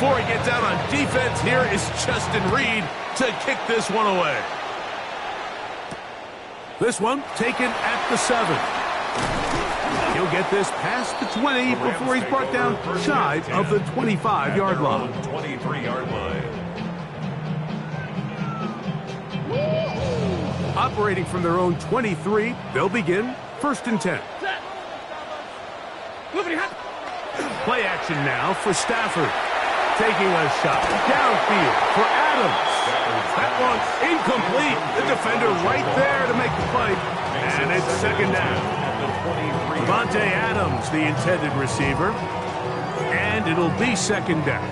Before he gets out on defense, here is Justin Reed to kick this one away. This one taken at the 7. He'll get this past the 20 before he's brought down shy of the 25-yard line. 23-yard line. Operating from their own 23, they'll begin 1st and 10. Play action now for Stafford. Taking a shot downfield for Adams. That one's incomplete. The defender right there to make the play. And it's 2nd down. Davante Adams, the intended receiver. And it'll be 2nd down.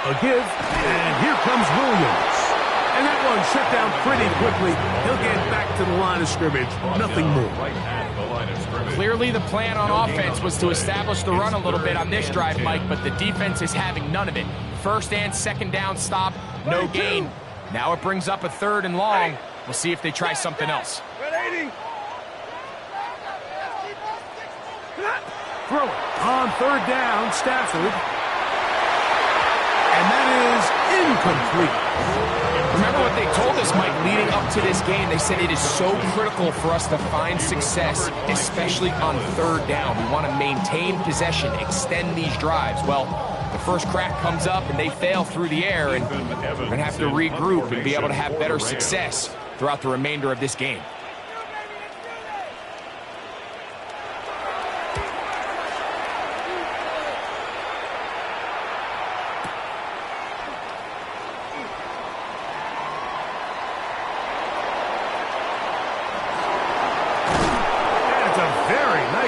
A give, and here comes Williams. And that one shut down pretty quickly. He'll get back to the line of scrimmage. Nothing more. Clearly the plan on offense was to establish the run a little bit on this drive, Mike, but the defense is having none of it. 1st and 2nd down stop, no gain. Now it brings up a 3rd and long. We'll see if they try something else. Throw it on 3rd down, Stafford. And that is incomplete. Remember what they told us, Mike, leading up to this game. They said it is so critical for us to find success, especially on 3rd down. We want to maintain possession, extend these drives. Well, the first crack comes up and they fail through the air, and we're going to have to regroup and be able to have better success throughout the remainder of this game.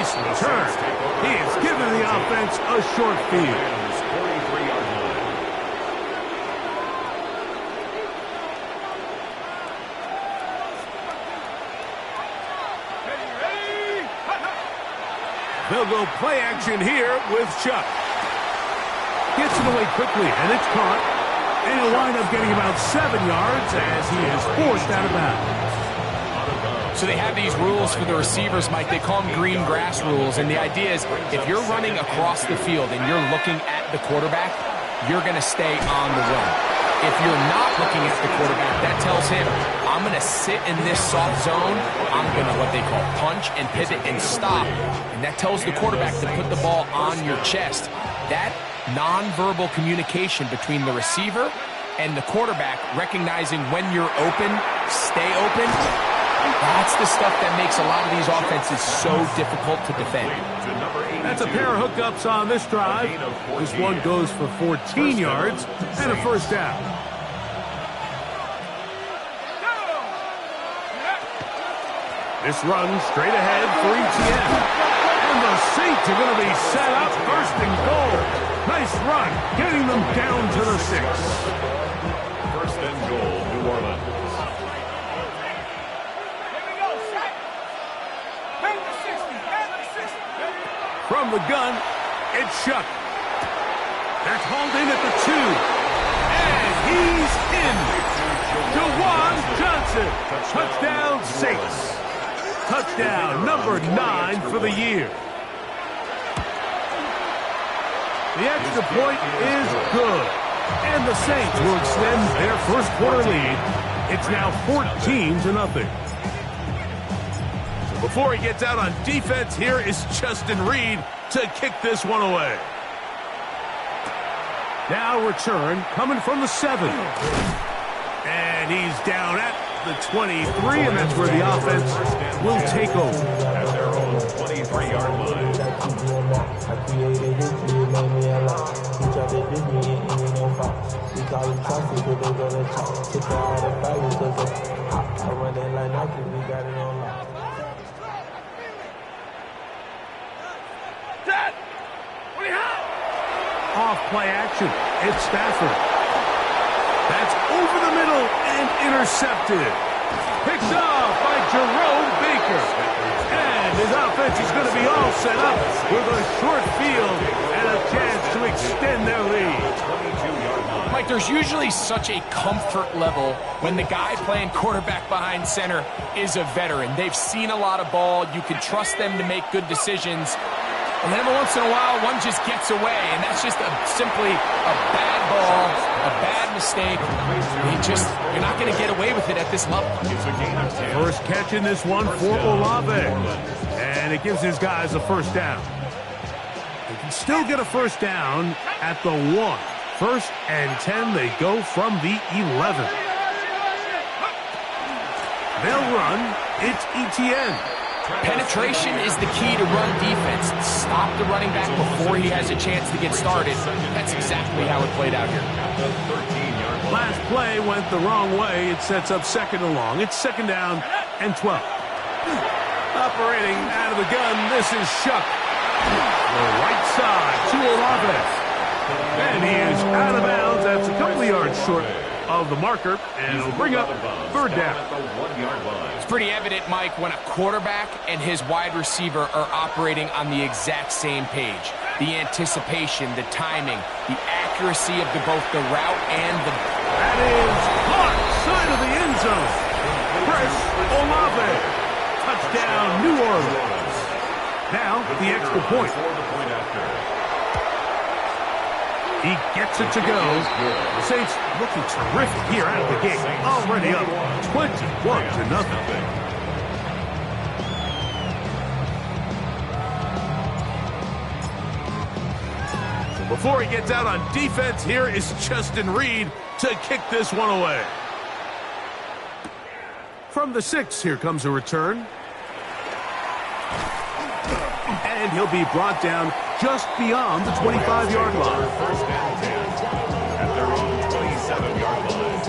Return. He has given the offense a short field. They'll go play action here with Chuck. Gets it away quickly, and it's caught. And he'll wind up getting about 7 yards as he is forced out of bounds. So they have these rules for the receivers, Mike. They call them green grass rules. And the idea is if you're running across the field and you're looking at the quarterback, you're going to stay on the run. If you're not looking at the quarterback, that tells him, I'm going to sit in this soft zone. I'm going to what they call punch and pivot and stop. And that tells the quarterback to put the ball on your chest. That nonverbal communication between the receiver and the quarterback, recognizing when you're open, stay open, that's the stuff that makes a lot of these offenses so difficult to defend. That's a pair of hookups on this drive. This one goes for 14 yards and a 1st down. This runs straight ahead for ETN. And the Saints are going to be set up 1st and goal. Nice run, getting them down to the 6. 1st and goal, New Orleans. From the gun, it's Chuck. That's hauled in at the 2. And he's in. Jawan Johnson. Touchdown, Saints. Touchdown number 9 for the year. The extra point is good. And the Saints will extend their 1st quarter lead. It's now 14-0. Before he gets out on defense, here is Justin Reed to kick this one away. Now return coming from the 7. And he's down at the 23, and that's where the offense will take over. At their own 23-yard line. Off play action. It's Stafford. That's over the middle and intercepted. Picked off by Jerome Baker. And his offense is going to be all set up with a short field and a chance to extend their lead. Mike, there's usually such a comfort level when the guy playing quarterback behind center is a veteran. They've seen a lot of ball. You can trust them to make good decisions. And then every once in a while, one just gets away, and that's just simply a bad ball, a bad mistake. You're not going to get away with it at this level. First catch in this one for Olave, and it gives his guys a first down. They can still get a first down at the 1. 1st and 10, they go from the 11. They'll run. It's Etienne. Penetration is the key to run defense. Stop the running back before he has a chance to get started. That's exactly how it played out here. Last play went the wrong way. It sets up 2nd and long. It's 2nd down and 12. Operating out of the gun, this is Shuck. The right side to Olave. And he is out of bounds. That's a couple of yards short of the marker, and it'll bring up 3rd down. It's pretty evident, Mike, when a quarterback and his wide receiver are operating on the exact same page. The anticipation, the timing, the accuracy of both the route and the... That is caught side of the end zone. Chris Olave. Touchdown, New Orleans. Now, the extra point. He gets it to go. The Saints looking terrific here out of the gate. Already up 21-0. So before he gets out on defense, here is Justin Reed to kick this one away. From the 6, here comes a return. And he'll be brought down just beyond the 25-yard line. 1st and 10 at their own 27-yard line.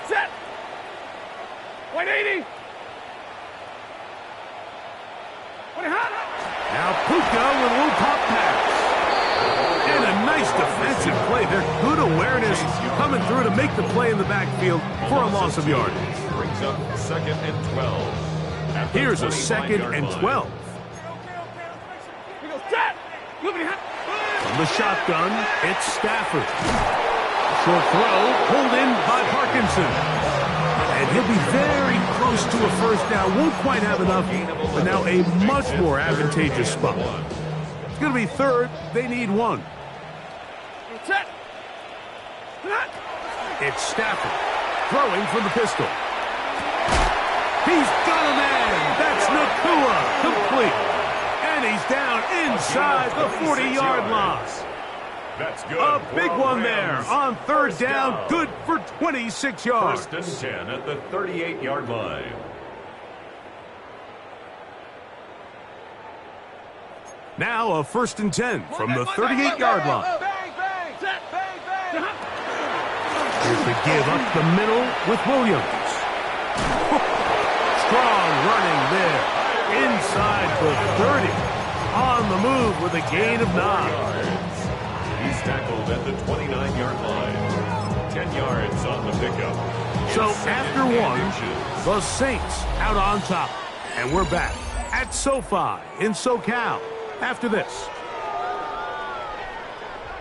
Set. 180. Now Puka with a little pop pass. And a nice defensive play there. Good awareness coming through to make the play in the backfield for a loss of yardage. Brings up 2nd and 12. Here's a 2nd and 12. From the shotgun, it's Stafford. Short throw, pulled in by Parkinson. And he'll be very close to a first down. Won't quite have enough, but now a much more advantageous spot. It's going to be 3rd. They need 1. It's Stafford throwing from the pistol. He's got a man. That's Nacua. Complete. And he's down inside the 40-yard line. That's good. A big one there on 3rd down. Good for 26 yards. 1st and 10 at the 38-yard line. Now a 1st and 10 from the 38-yard line. Here's the give up the middle with Williams. Strong running there. Inside the 30. On the move with a gain of 9. He's tackled at the 29-yard line. 10 yards on the pickup. So after 1, the Saints out on top. And we're back at SoFi in SoCal after this.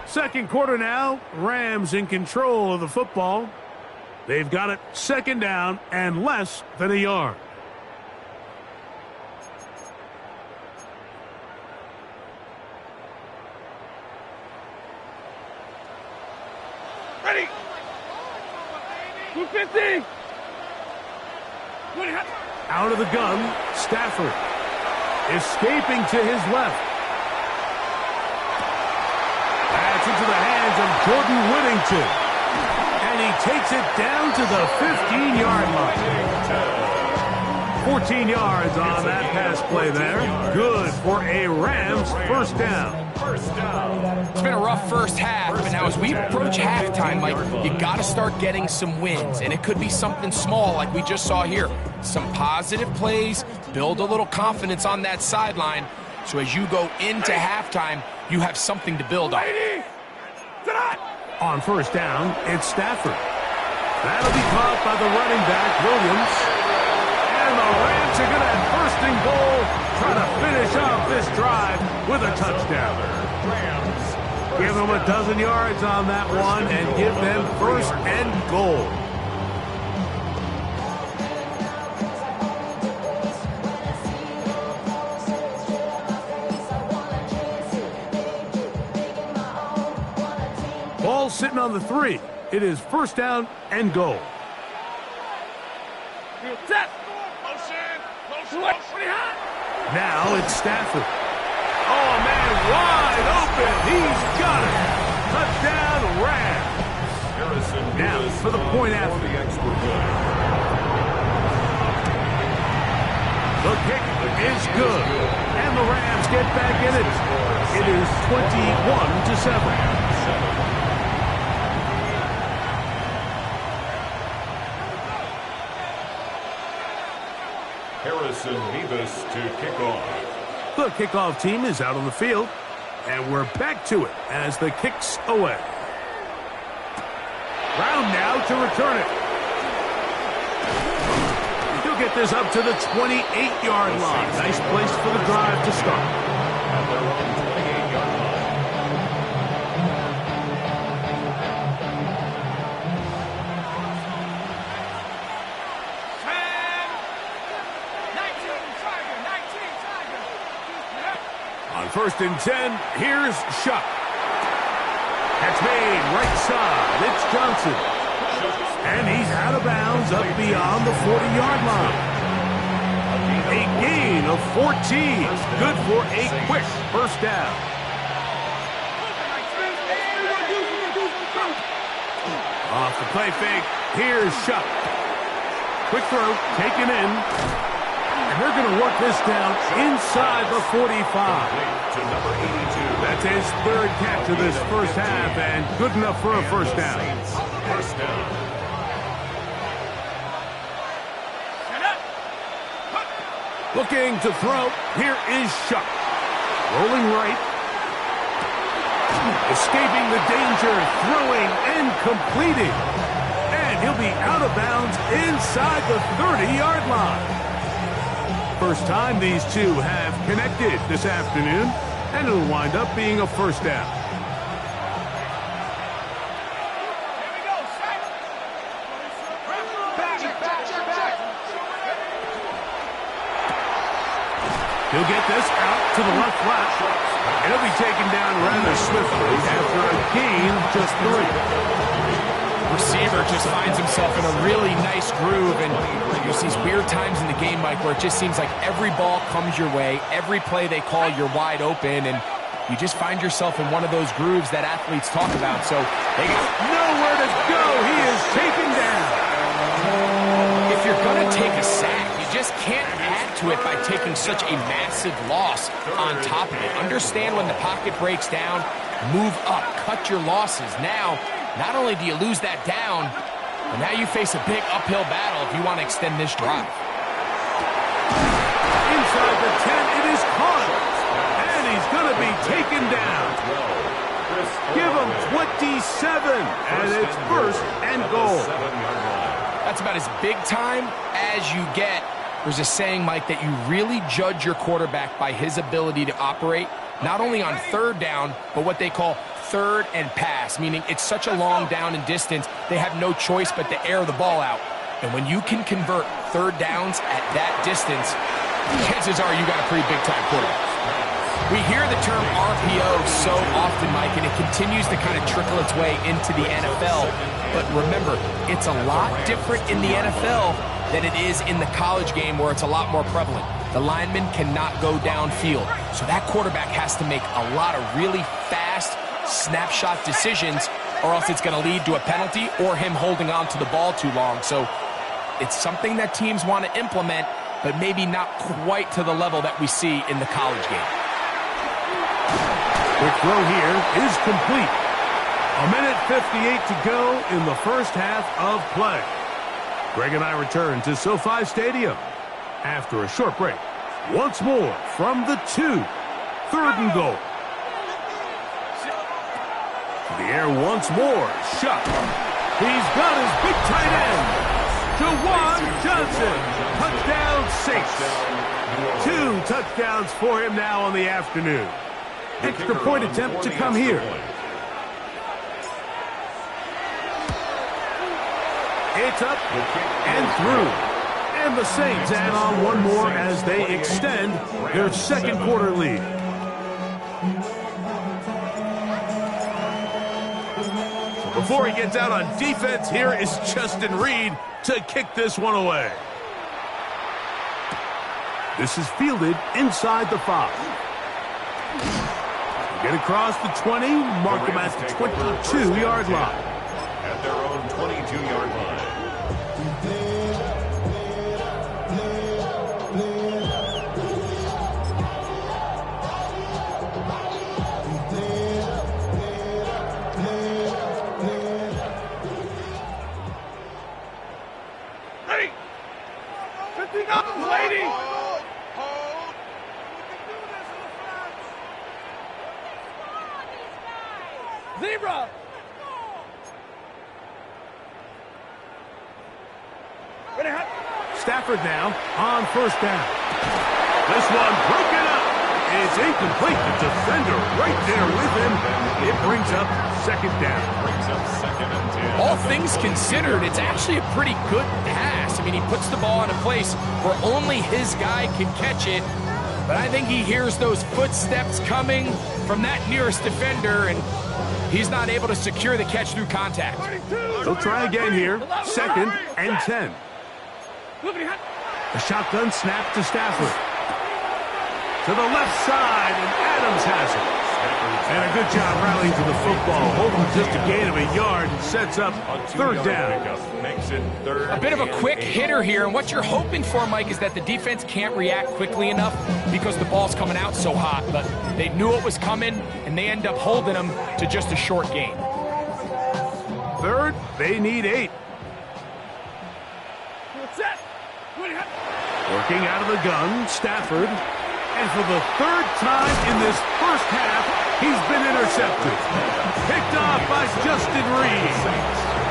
2nd quarter now. Rams in control of the football. They've got it 2nd down and less than a yard. Ready. 250. Out of the gun, Stafford. Escaping to his left. That's into the hands of Jordan Whittington. And he takes it down to the 15-yard line. 14 yards on that pass play there. Good for a Rams first down. It's been a rough first half, but now as we approach halftime, Mike, you got to start getting some wins, and it could be something small like we just saw here. Some positive plays, build a little confidence on that sideline, so as you go into halftime, you have something to build on. On first down, it's Stafford. That'll be caught by the running back, Williams. And the Rams are going to have first and goal, try to finish off this drive with a touchdown. Give them a dozen yards on that one and give them first and goal. Ball sitting on the 3. It is first down and goal. Now it's Stafford. Oh, man, wide open. He's got it. Touchdown, Rams. Now for the point after. The extra point. The kick is good. And the Rams get back in it. It is 21-7. Harrison Mevis to kick off. The kickoff team is out on the field, and we're back to it as the kick's away. Brown now to return it. He'll get this up to the 28-yard line. Nice place for the drive to start. At their own 28-yard line. On first and 10, here's Shuck. That's made right side. It's Johnson. And he's out of bounds up beyond the 40-yard line. A gain of 14. Good for a quick first down. Off the play fake, here's Shuck. Quick throw, taken in. And they're going to work this down inside the 45. To number 82. That's his third catch of this first half, and good enough for a first down. First down. Looking to throw. Here is Shuck. Rolling right. Escaping the danger, throwing and completing. And he'll be out of bounds inside the 30-yard line. First time these two have connected this afternoon, and it'll wind up being a first down. He'll get this out to the left flat, and he'll be taken down rather swiftly after a gain of just 3. Receiver just finds himself in a really nice groove, and there's these weird times in the game, Mike, where it just seems like every ball comes your way, every play they call, you're wide open, and you just find yourself in one of those grooves that athletes talk about. So they got nowhere to go. He is taken down. If you're going to take a sack, you just can't add to it by taking such a massive loss on top of it. Understand when the pocket breaks down, move up, cut your losses. Now, not only do you lose that down, but now you face a big uphill battle if you want to extend this drive. Inside the 10, it is caught. And he's going to be taken down. Give him 27, and it's first and goal. That's about as big time as you get. There's a saying, Mike, that you really judge your quarterback by his ability to operate, not only on third down, but what they call third and pass, meaning it's such a long down and distance, they have no choice but to air the ball out. And when you can convert third downs at that distance, chances are you got a pretty big-time quarterback. We hear the term RPO so often, Mike, and it continues to kind of trickle its way into the NFL. But remember, it's a lot different in the NFL than it is in the college game where it's a lot more prevalent. The lineman cannot go downfield. So that quarterback has to make a lot of really fast snapshot decisions, or else it's going to lead to a penalty or him holding on to the ball too long. So it's something that teams want to implement, but maybe not quite to the level that we see in the college game. Quick throw here is complete. 1:58 to go in the first half of play. Greg and I return to SoFi Stadium after a short break. Once more from the 2, third and goal. The air once more. Shuck. He's got his big tight end. Jawan Johnson. Touchdown 6. 2 touchdowns for him now on the afternoon. Extra point attempt to come here. It's up and through. And the Saints add on one more as they extend their second quarter lead. Before he gets out on defense, here is Justin Reed to kick this one away. This is fielded inside the 5. Get across the 20, mark him at the 22-yard line. At their own 22-yard line. Zebra! Stafford now on first down. This one broken up. It's incomplete. The defender right there with him. It brings up second down. All things considered, it's actually a pretty good pass. I mean, he puts the ball in a place where only his guy can catch it. But I think he hears those footsteps coming from that nearest defender, and he's not able to secure the catch through contact. They'll try again here. 2nd and 10. A shotgun snap to Stafford. To the left side, and Adams has it. And a good job rallying to the football. Holding just a gain of a yard and sets up third down. A bit of a quick hitter here, and what you're hoping for, Mike, is that the defense can't react quickly enough because the ball's coming out so hot. But they knew it was coming, and they end up holding them to just a short gain. Third, they need 8. Working out of the gun, Stafford. And for the third time in this first half, he's been intercepted. Picked off by Justin Reed.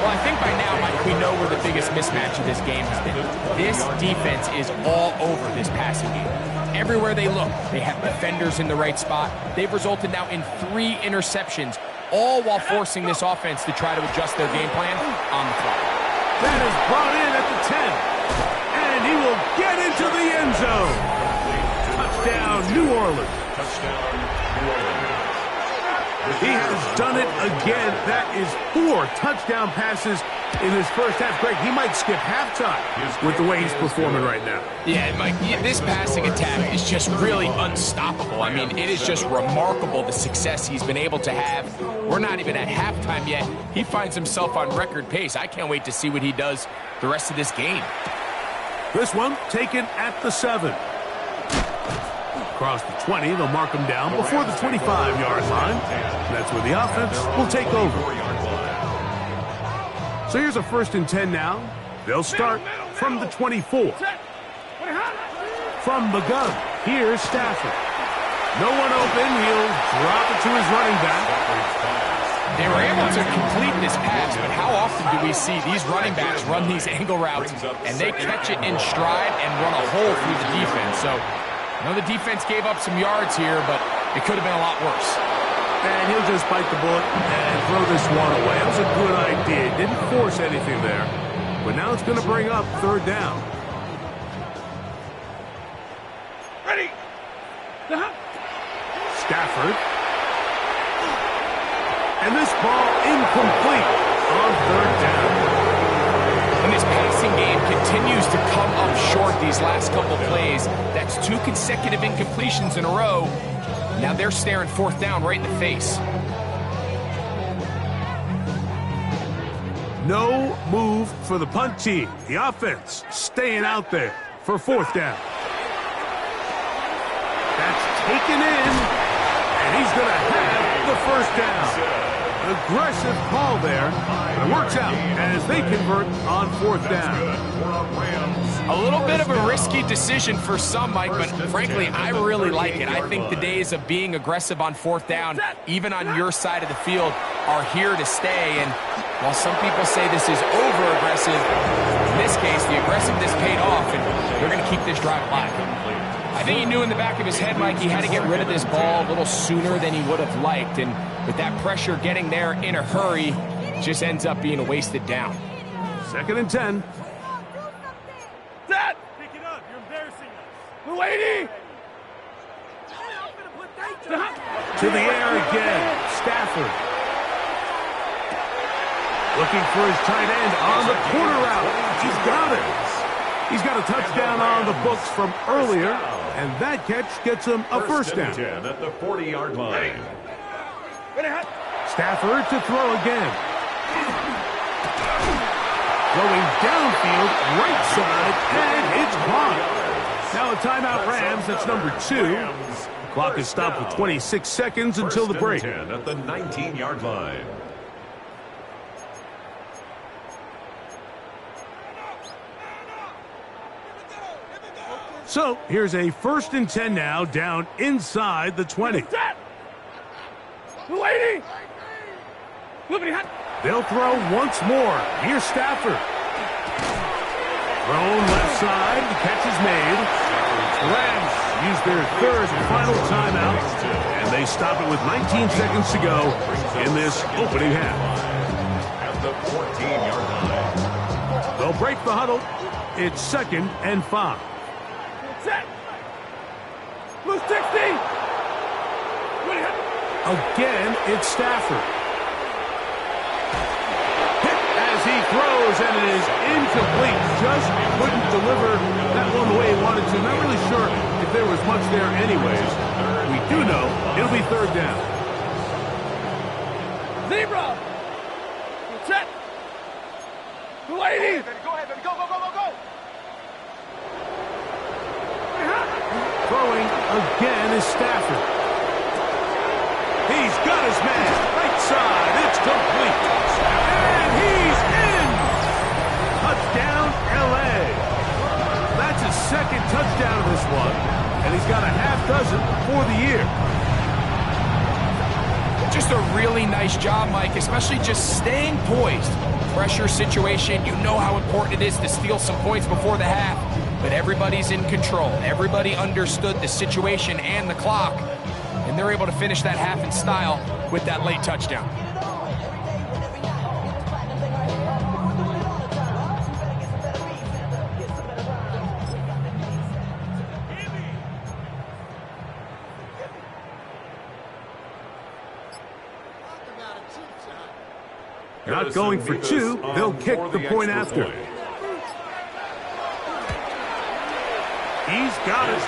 Well, I think by now, Mike, we know where the biggest mismatch of this game has been. This defense is all over this passing game. Everywhere they look, they have defenders in the right spot. They've resulted now in 3 interceptions, all while forcing this offense to try to adjust their game plan on the fly. That is brought in at the 10. And he will get into the end zone. Touchdown, New Orleans. He has done it again. That is 4 touchdown passes in his first half. Greg, he might skip halftime with the way he's performing right now. Yeah, Mike, this passing attack is just really unstoppable. I mean, it is just remarkable the success he's been able to have. We're not even at halftime yet. He finds himself on record pace. I can't wait to see what he does the rest of this game. This one taken at the 7. Across the 20, they'll mark him down before the 25-yard line. That's where the offense will take over. So here's a 1st and 10 now. They'll start from the 24. From the gun, here's Stafford. No one open. He'll drop it to his running back. They were able to complete this pass, but how often do we see these running backs run these angle routes and they catch it in stride and run a hole through the defense? So I know the defense gave up some yards here, but it could have been a lot worse. And he'll just bite the bullet and throw this one away. That was a good idea. Didn't force anything there. But now it's going to bring up third down. Ready. Stafford. And this ball incomplete on third down. And this passing game continues to come up short these last couple plays. That's 2 consecutive incompletions in a row. Now they're staring 4th down right in the face. No move for the punt team. The offense staying out there for 4th down. That's taken in, and he's going to have the 1st down. Aggressive call there, but it works out as they convert on 4th down. A little bit of a risky decision for some, Mike, but frankly, I really like it. I think the days of being aggressive on 4th down, even on your side of the field, are here to stay. And while some people say this is over-aggressive, in this case, the aggressiveness paid off, and they're going to keep this drive alive. I think he knew in the back of his head, Mike, he had to get rid of this ball a little sooner than he would have liked. And with that pressure getting there in a hurry, just ends up being a wasted down. 2nd and 10. Set! Pick it up. You're embarrassing us. Mulaney! To the air again. Stafford. Looking for his tight end on the corner route. He's got it. He's got a touchdown on the books from earlier, and that catch gets him a first down. 10 at the 40-yard line. Stafford to throw again. Throwing downfield, right side, and it's caught. Now a timeout Rams, that's number 2. Clock is stopped with 26 seconds until the break. 10 at the 19-yard line. So here's a 1st and 10 now, down inside the 20. They'll throw once more. Here's Stafford. Thrown left side. The catch is made. Rams use their 3rd and final timeout, and they stop it with 19 seconds to go in this opening half. At the 14-yard line. They'll break the huddle. It's 2nd and 5. Set! Blue 60! Again, it's Stafford. Hit as he throws, and it is incomplete. Just couldn't deliver that one the way he wanted to. Not really sure if there was much there anyways. We do know it'll be 3rd down. Zebra! Set! Lady! Go ahead, baby. Go, go, go, go, go! Throwing again is Stafford. He's got his man. Right side. It's complete. And he's in. Touchdown, L.A. That's his 2nd touchdown of this one. And he's got a half dozen for the year. Just a really nice job, Mike, especially just staying poised. Pressure situation, you know how important it is to steal some points before the half. But everybody's in control. Everybody understood the situation and the clock. And they're able to finish that half in style with that late touchdown. Not going for 2. They'll kick the point after. He's got it.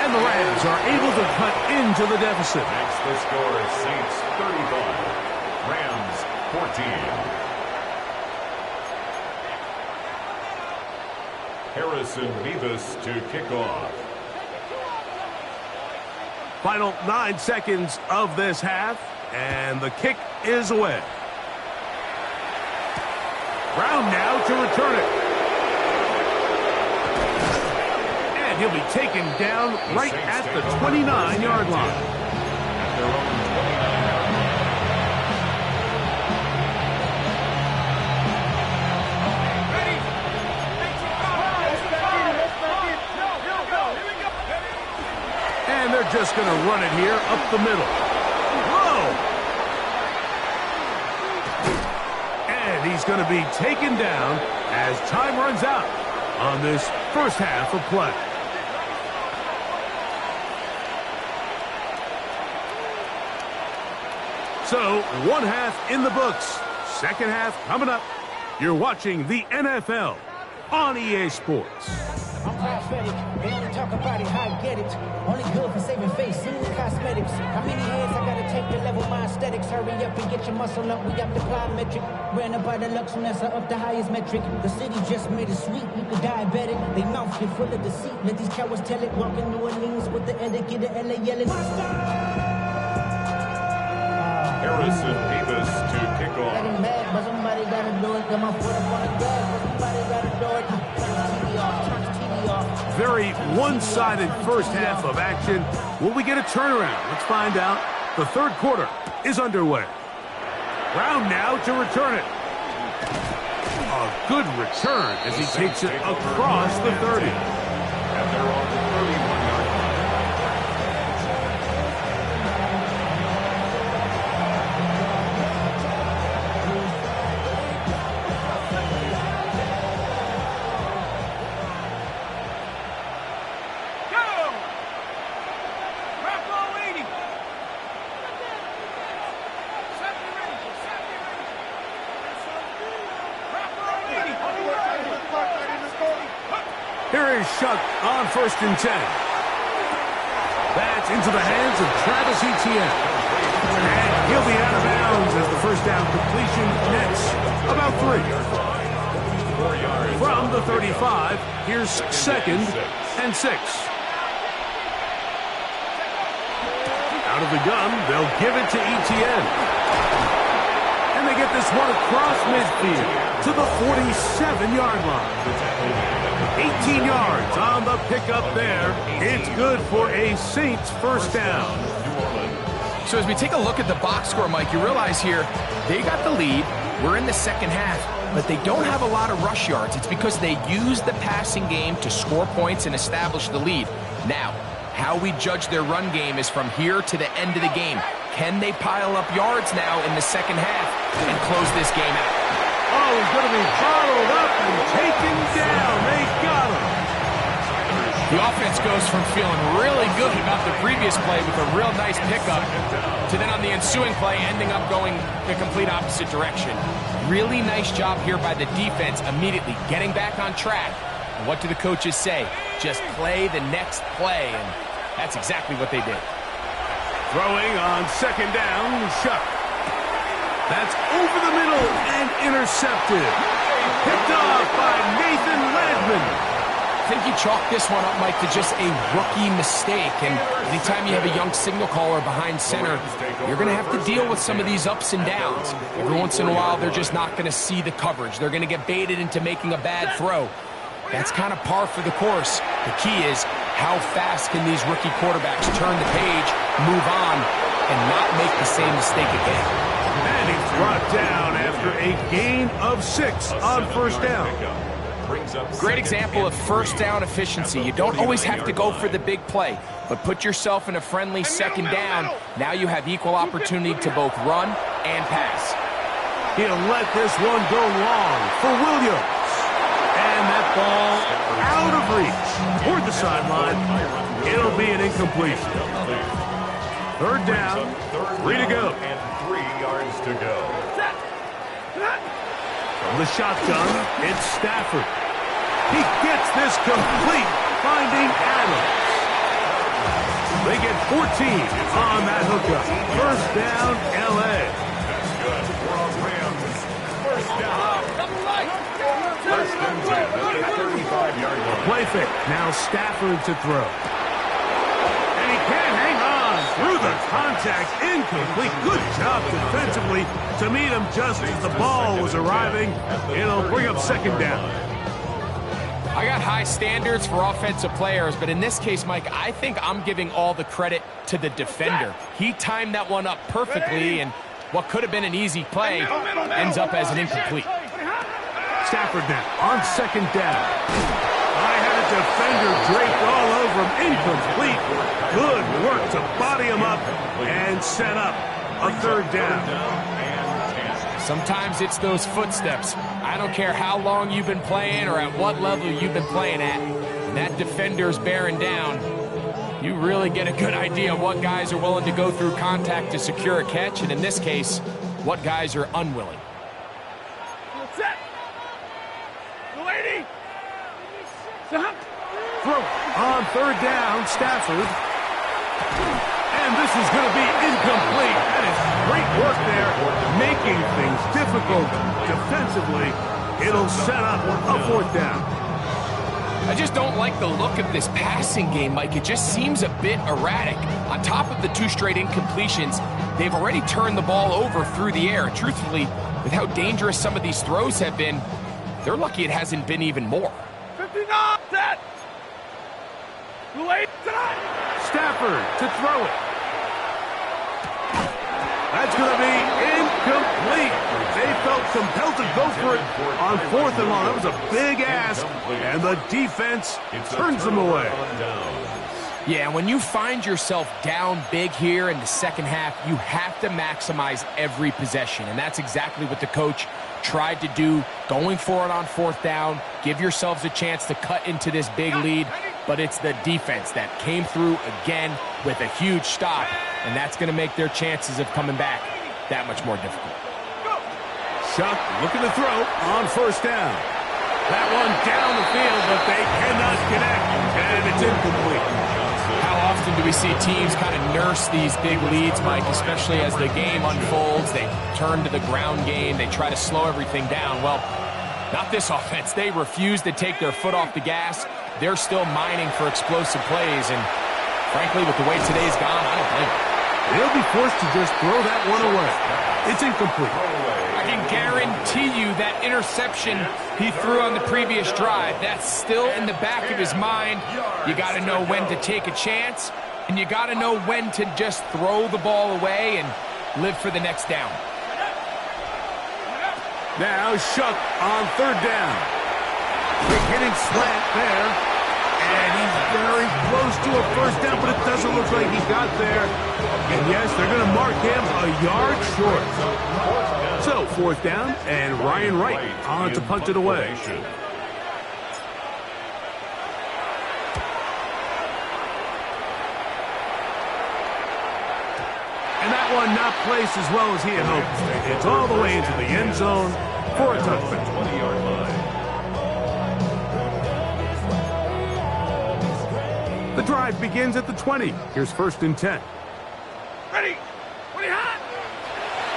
And the Rams are able to cut into the deficit. Next, the score is Saints 35, Rams 14. Harrison Beavis to kick off. Final 9 seconds of this half, and the kick is away. Brown now to return it. And he'll be taken down right at the 29-yard line. At their own 29-yard line. And they're just going to run it here up the middle. Whoa! And he's going to be taken down as time runs out on this first half of play. So, 1 half in the books. 2nd half coming up. You're watching the NFL on EA Sports. I'm prophetic. They only talk about it, how I get it. Only good for saving face, simple cosmetics. How many heads I gotta take to level my aesthetics? Hurry up and get your muscle up. We got the plyometric. Ran up by the Lux when that's up the highest metric. The city just made it sweet. You could diabetic. They mouth get full of deceit. Let these cowards tell it. Walking New Orleans with the etiquette, the LA yelling. Harrison Beavis to kick off. Getting mad, but somebody gotta do it. Come on, put up on the gas, but somebody gotta do it. Turn the TV off, turn the TV off. Very one-sided first half of action. Will we get a turnaround? Let's find out. The 3rd quarter is underway. Round now to return it. A good return as he takes it across the 30. And they're on the 31-yard line. Here is Shuck on 1st and 10. That's into the hands of Travis Etienne. And he'll be out of bounds as the first down completion nets about 3. From the 35, here's 2nd and 6. Out of the gun, they'll give it to Etienne. And they get this one across midfield to the 47-yard line. 18 yards on the pickup there. It's good for a Saints first down. So as we take a look at the box score, Mike, you realize here they got the lead. We're in the second half, but they don't have a lot of rush yards. It's because they use the passing game to score points and establish the lead. Now, how we judge their run game is from here to the end of the game. Can they pile up yards now in the second half and close this game out? Oh, he's going to be bottled up and taken down. They got him. The offense goes from feeling really good about the previous play with a real nice pickup to then on the ensuing play ending up going the complete opposite direction. Really nice job here by the defense immediately getting back on track. And what do the coaches say? Just play the next play, and that's exactly what they did. Throwing on 2nd down, Shuck. That's over the middle and intercepted. Picked off by Nathan Landman. I think you chalk this one up, Mike, to just a rookie mistake. And anytime you have a young signal caller behind center, you're going to have to deal with some of these ups and downs. Every once in a while, they're just not going to see the coverage. They're going to get baited into making a bad throw. That's kind of par for the course. The key is how fast can these rookie quarterbacks turn the page, move on, and not make the same mistake again. And he's brought down after a gain of 6 on 1st down. Great example of first down efficiency. You don't always have to go for the big play, but put yourself in a friendly 2nd down. Now you have equal opportunity to both run and pass. He'll let this one go long for Williams. And that ball out of reach toward the sideline. It'll be an incompletion. 3rd down, 3 to go. And 3 yards to go. From the shotgun, it's Stafford. He gets this complete, finding Adams. They get 14 on that hookup. 1st down, L.A. That's good for our Rams. 1st down. 1st and 10 at the 35-yard line. Play fake. Now Stafford to throw. And he can't hang on through the contact. Incomplete. Good job defensively to meet him just as the ball was arriving. It'll bring up 2nd down. I got high standards for offensive players, but in this case, Mike, I think I'm giving all the credit to the defender. He timed that one up perfectly, and what could have been an easy play ends up as an incomplete. Stafford now on 2nd down. I had a defender draped all over him. Incomplete. Good work to body him up and set up a 3rd down. Sometimes it's those footsteps. I don't care how long you've been playing or at what level you've been playing at. When that defender's bearing down, you really get a good idea of what guys are willing to go through contact to secure a catch, and in this case, what guys are unwilling. Set. Lady. Throw on 3rd down, Stafford. And this is going to be incomplete. That is great work there, making things difficult defensively. It'll set up a 4th down. I just don't like the look of this passing game, Mike. It just seems a bit erratic. On top of the 2 straight incompletions, they've already turned the ball over through the air. Truthfully, with how dangerous some of these throws have been, they're lucky it hasn't been even more. 59. Set. Late tonight. Stafford to throw it. That's going to be incomplete. complete. They felt compelled to go for it on 4th and long. That was a big ask, and the defense turns them away. Yeah, when you find yourself down big here in the second half, you have to maximize every possession, and that's exactly what the coach tried to do, going for it on 4th down, give yourselves a chance to cut into this big lead, but it's the defense that came through again with a huge stop, and that's going to make their chances of coming back that much more difficult. Shuck looking to throw on 1st down. That one down the field, but they cannot connect, and it's incomplete. How often do we see teams kind of nurse these big leads, Mike, especially as the game unfolds? They turn to the ground game. They try to slow everything down. Well, not this offense. They refuse to take their foot off the gas. They're still mining for explosive plays, and frankly, with the way today's gone, I don't blame them. They'll be forced to just throw that one away. It's incomplete. I can guarantee you that interception he threw on the previous drive, that's still in the back of his mind. You got to know when to take a chance, and you got to know when to just throw the ball away and live for the next down. Now Shuck on 3rd down. Big hitting slant there, and he's very close to a 1st down, but it doesn't look like he got there. And yes, they're going to mark him a yard short. So 4th down, and Ryan Wright on to punt it away. And that one not placed as well as he had hoped. It's all the way into the end zone for a touchdown. 20-yard line. The drive begins at the 20. Here's 1st and 10. Ready. Ready, hot.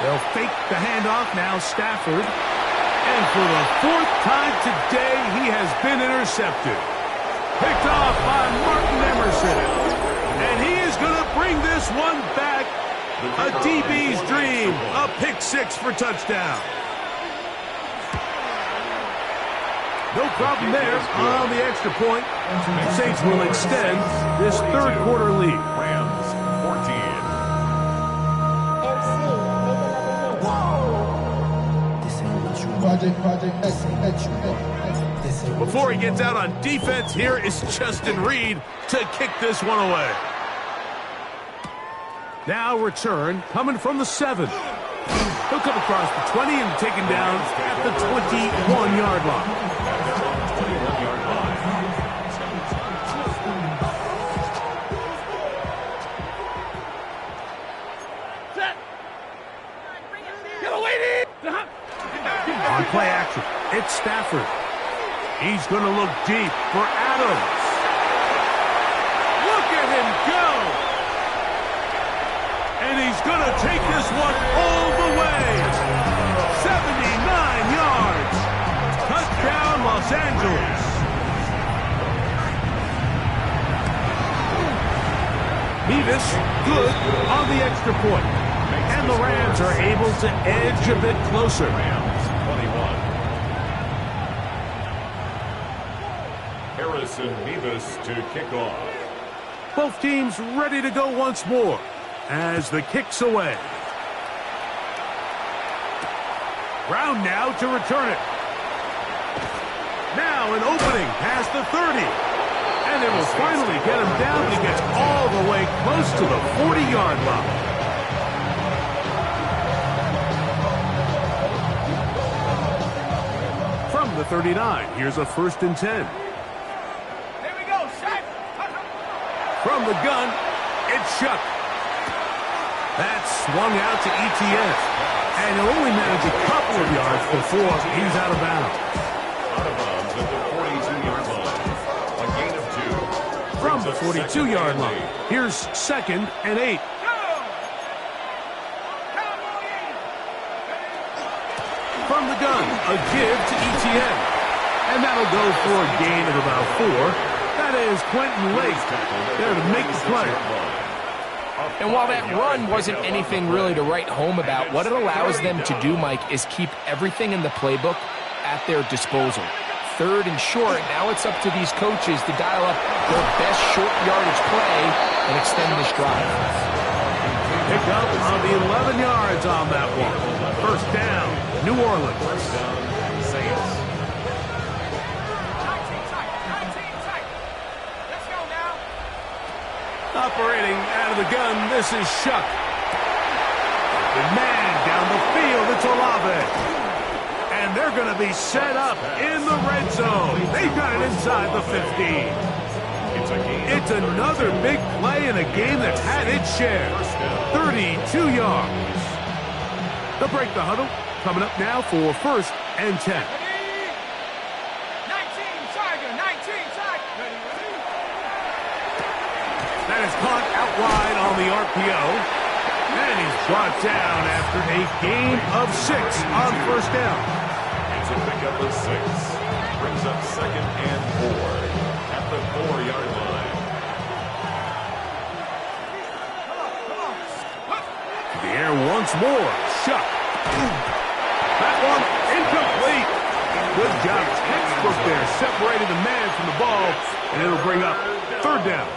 They'll fake the handoff now, Stafford. And for the 4th time today, he has been intercepted. Picked off by Martin Emerson. And he is going to bring this one back. A DB's dream. A pick 6 for touchdown. No problem there on the extra point. Saints will extend this 3rd quarter lead. Rams 14. Before he gets out on defense, here is Justin Reed to kick this one away. Now return coming from the 7. He'll come across the 20 and taken down at the 21-yard line. On play action, it's Stafford. He's going to look deep for Adams. Look at him go! And he's going to take this one all the way. 79 yards. Touchdown, Los Angeles. Mevis, good on the extra point. And the Rams are able to edge a bit closer. Rams 21. Harrison Mevis to kick off. Both teams ready to go once more as the kick's away. Brown now to return it. Now an opening past the 30. And it will finally get him down. He gets all the way close to the 40-yard line. From the 39, here's a 1st and 10. Here we go, Shaq. From the gun, it's Shuck. That's swung out to ETN. And he'll only manage a couple of yards before he's out of bounds. Out of bounds at the 42-yard line. A gain of 2. From the 42-yard line, here's 2nd and 8. From the gun, a give to ETN. And that'll go for a gain of about 4. That is Quentin Lake there to make the play. And while that run wasn't anything really to write home about, what it allows them to do, Mike, is keep everything in the playbook at their disposal. 3rd and short, now it's up to these coaches to dial up their best short yardage play and extend this drive. pick up on the 11 yards on that one. First down, New Orleans. First down, Saints. Let's go now. Operating out of the gun, this is Shuck. The man down the field, it's Olave. And they're going to be set up in the red zone. They've got it inside the 15. It's another big play in a game that's had its share. 32 yards. They'll break the huddle. Coming up now for first and 10. 19 Tiger, 19 Tiger. Ready. That is caught out wide on the RPO. And he's brought down after a gain of 6 on first down. It's a pickup of 6. Brings up second and 4 at the 4-yard line. To the air once more. Shuck. That one incomplete. Good job. Textbook there. Separated the man from the ball. And it'll bring up third down.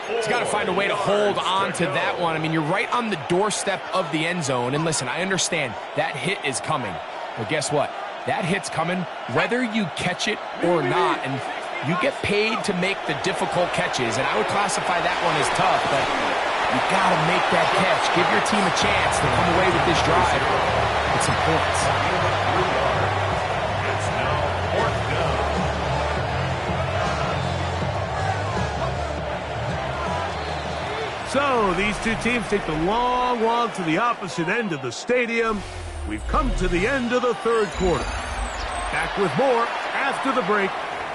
He's got to find a way to hold on to that one. I mean, you're right on the doorstep of the end zone. And listen, I understand that hit is coming. But guess what? That hit's coming whether you catch it or not. And you get paid to make the difficult catches. And I would classify that one as tough. But you got to make that catch. Give your team a chance to come away with this drive with some points. It's now fourth down. So these two teams take the long walk to the opposite end of the stadium. We've come to the end of the third quarter. Back with more after the break.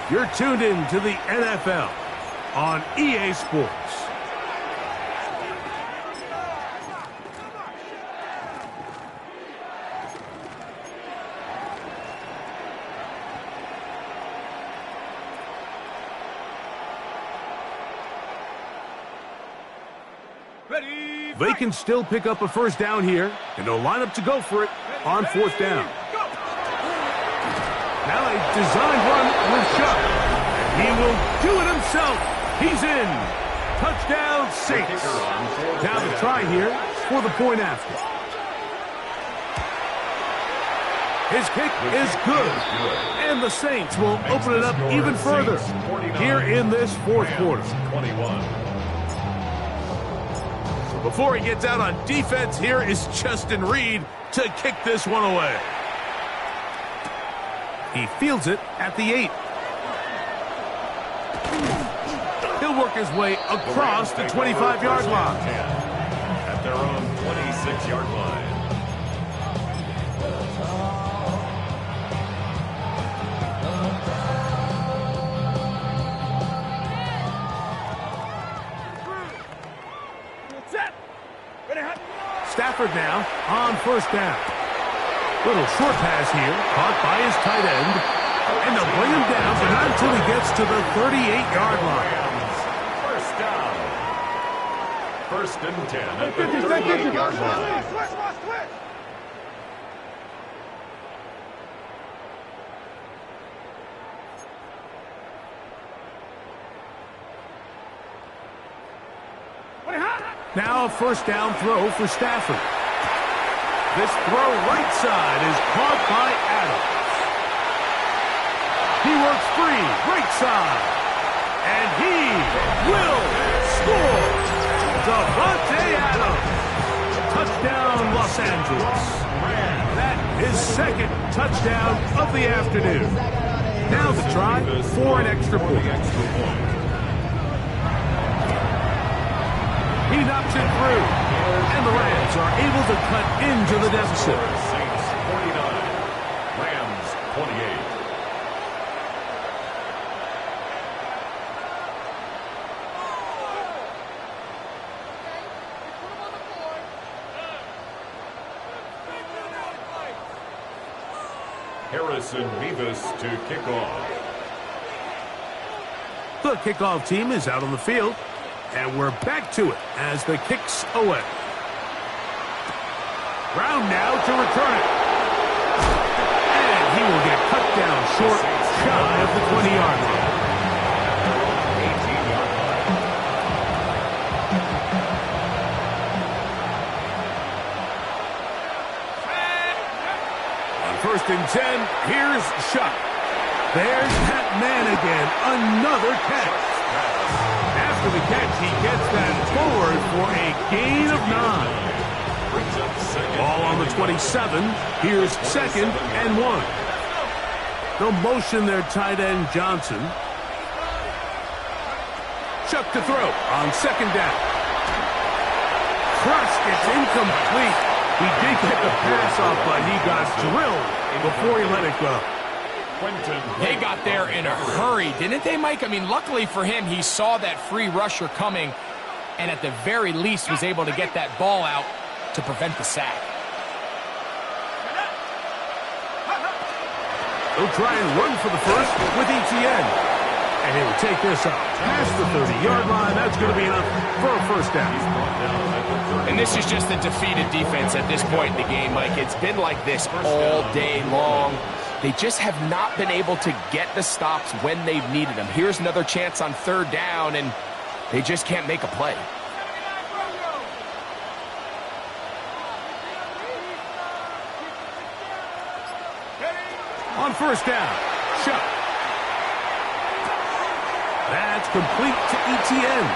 You're tuned in to the NFL on EA Sports. They can still pick up a first down here, and they'll line up to go for it on fourth down. Now a design run with Shuck. He will do it himself. He's in. Touchdown, Saints. Now the try here for the point after. His kick is good, and the Saints will open it up even further here in this fourth quarter. 21. Before he gets out on defense, here is Justin Reed to kick this one away. He fields it at the 8. He'll work his way across the 25-yard line. At their own 26-yard line. Stafford now on first down. Little short pass here, caught by his tight end. And they'll bring him down, but not until he gets to the 38-yard line. First down. First and 10 at the 38-yard line. Switch. Now a first down throw for Stafford. This throw right side is caught by Adams. He works free, right side. And he will score. Davante Adams. Touchdown, Los Angeles. That is second touchdown of the afternoon. Now the try for an extra point. He knocks it through, and the Rams are able to cut into the deficit. Saints 49, Rams 28. Harrison Mevis to kick off. The kickoff team is out on the field. And we're back to it as the kick's away. Brown now to return it. And he will get cut down short, shy of the 20-yard line. 18-yard line. first and 10, here's Shuck. There's that man again, another catch. After the catch, he gets that forward for a gain of 9. Ball on the 27, here's second and 1. They'll motion their tight end Johnson. Shuck to throw on second down. Crushed, it's incomplete. He did get the pass off, but he got drilled before he let it go. They got there in a hurry, didn't they, Mike? I mean, luckily for him, he saw that free rusher coming and at the very least was able to get that ball out to prevent the sack. They'll try and run for the first with Etienne. And he will take this up past the 30-yard line. That's going to be enough for a first down. And this is just a defeated defense at this point in the game, Mike. It's been like this all day long. They just have not been able to get the stops when they've needed them. Here's another chance on third down, and they just can't make a play. On first down, Shuck. That's complete to Etienne.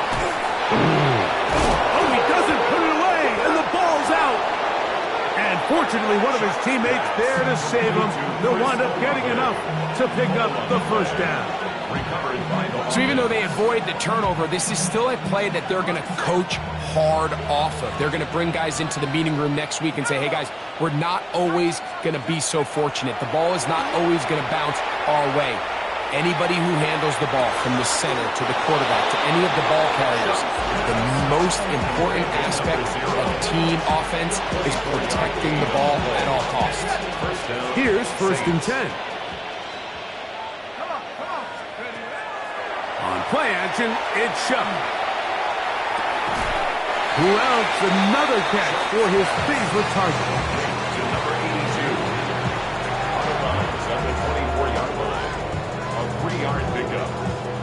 Oh, he doesn't put it away, and the ball's out. And fortunately, one of his teammates there to save him. They'll wind up getting enough to pick up the first down. So even though they avoid the turnover, this is still a play that they're going to coach hard off of. They're going to bring guys into the meeting room next week and say, hey, guys, we're not always going to be so fortunate. The ball is not always going to bounce our way. Anybody who handles the ball from the center to the quarterback to any of the ball carriers, the most important aspect of team offense is protecting the ball at all costs. Here's first and 10. On play action, it's Shuck. Who else? Another catch for his favorite target. Number 82. On the runs at the 24-yard line. A 3-yard pickup.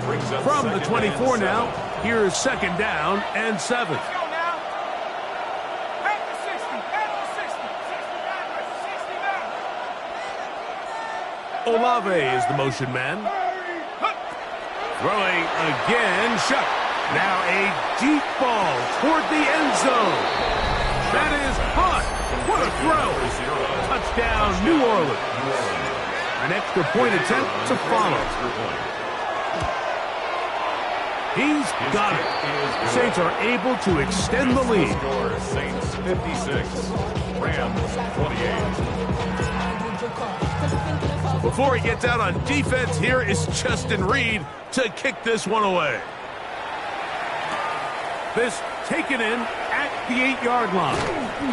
Brings up From the 24 now, here's second down and 7. Let's go now. Head to 60. Head to 60. 60 now. Olave is the motion man. Throwing again, Shuck. Now a deep ball toward the end zone. That is hot. What a throw. Touchdown, New Orleans. An extra point attempt to follow. He's got it. Saints are able to extend the lead. Saints 56. Rams 28. Before he gets out on defense, here is Justin Reed to kick this one away. This taken in at the 8-yard line.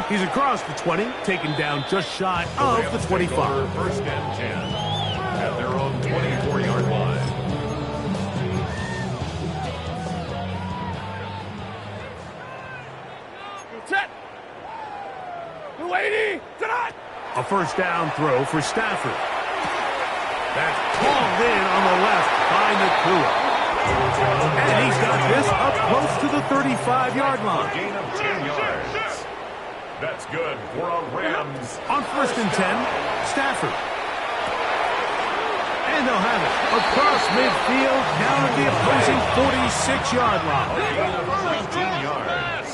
He's across the 20, taken down just shy of the 25. First and 10 at their own 24-yard line. A first down throw for Stafford. That's called in on the left by Nakua. And he's got this up close to the 35-yard line. Gain of 10 yards. That's good for a Rams. On first and 10, Stafford. And they'll have it across midfield down at the opposing 46-yard line. Gain of 19 yards.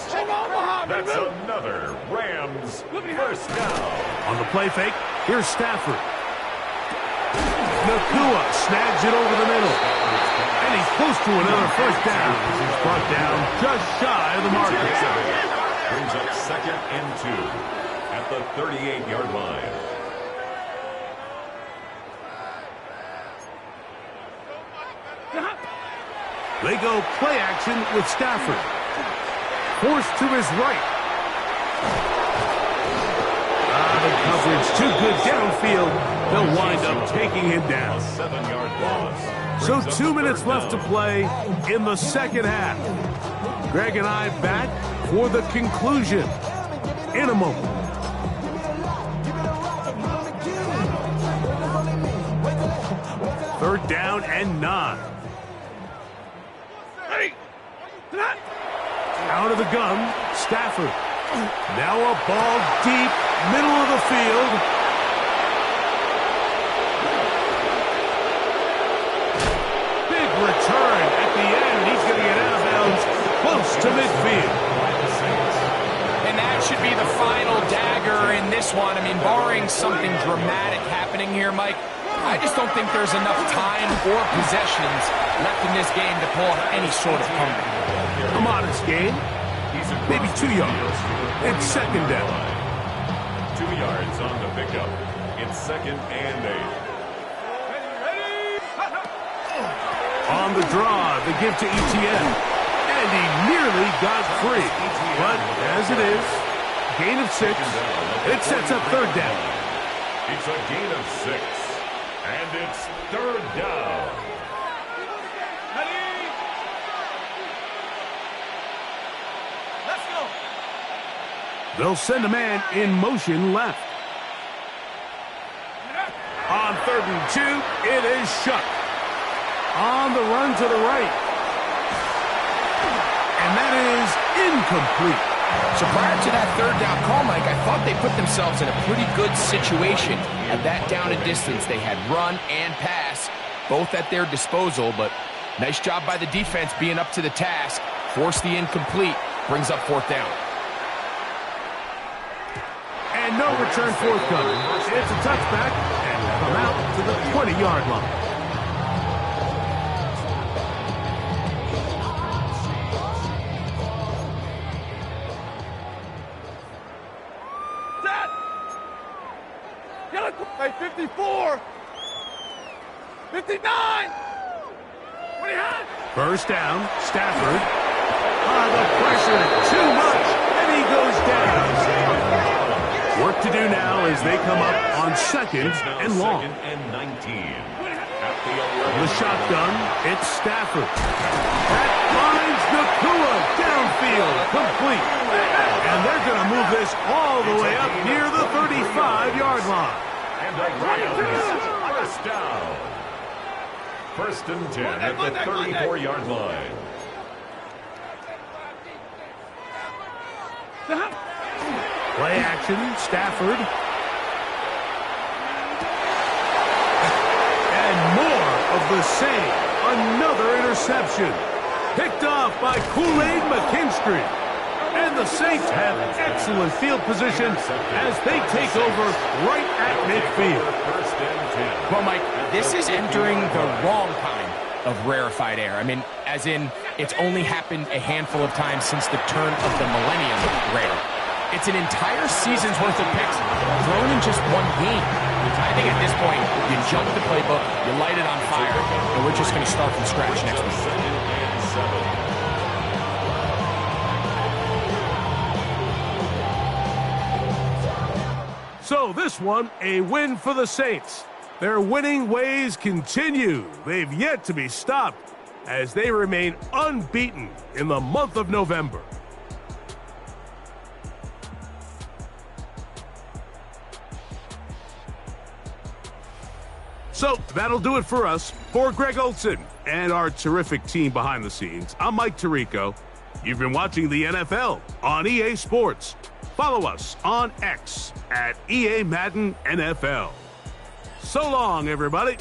That's another Rams first down. On the play fake, here's Stafford. Nakua snags it over the middle. And he's close to another first down. He's brought down just shy of the mark. Brings up second and 2 at the 38-yard line. They go play action with Stafford. Forced to his right. The coverage too good downfield. They'll wind up taking him down. 7-yard loss. So 2 minutes left to play in the second half. Greg and I back for the conclusion in a moment. Third down and 9. Out of the gun, Stafford. Now a ball deep, middle of the field. to midfield. And that should be the final dagger in this one. I mean, barring something dramatic happening here, Mike, I just don't think there's enough time or possessions left in this game to pull off any sort of comeback. A modest gain, maybe 2 yards. It's second down. 2 yards on the pickup. It's 2nd and 8. On the draw, the give to Etienne. And he nearly got free. But as it is, gain of 6. It sets up third down. It's a gain of 6. And it's third down. Let's go. They'll send a man in motion left. On 3rd and 2, it is Shough. On the run to the right. And that is incomplete. So prior to that third down call, Mike, I thought they put themselves in a pretty good situation at that down and distance. They had run and pass, both at their disposal, but nice job by the defense being up to the task. Force the incomplete, brings up 4th down. And no return forthcoming. It's a touchback, and come out to the 20-yard line. Hey, 54. 59. What do you have? First down, Stafford. The pressure, too much, and he goes down. Work to do now as they come up on 2nd and long. 2nd and 19. The shotgun, it's Stafford. That finds Nacua downfield, complete. And they're going to move this all the way up near the 35-yard line. And the Rams, first down. 1st and 10 at the 34-yard line. Play action, Stafford. And more of the same. Another interception. Picked off by Kool-Aid McKinstry. And the Saints have excellent field position as they take over right at midfield. 1st and 10. Well, Mike, this is entering the wrong kind of rarefied air. I mean, as in, it's only happened a handful of times since the turn of the millennium rare. It's an entire season's worth of picks thrown in just one game. I think at this point, you jump the playbook, you light it on fire, and we're just going to start from scratch next week. 2nd and 7. So this one, a win for the Saints. Their winning ways continue. They've yet to be stopped as they remain unbeaten in the month of November. So that'll do it for us. For Greg Olsen and our terrific team behind the scenes, I'm Mike Tirico. You've been watching the NFL on EA Sports. Follow us on X at EA Madden NFL. So long, everybody.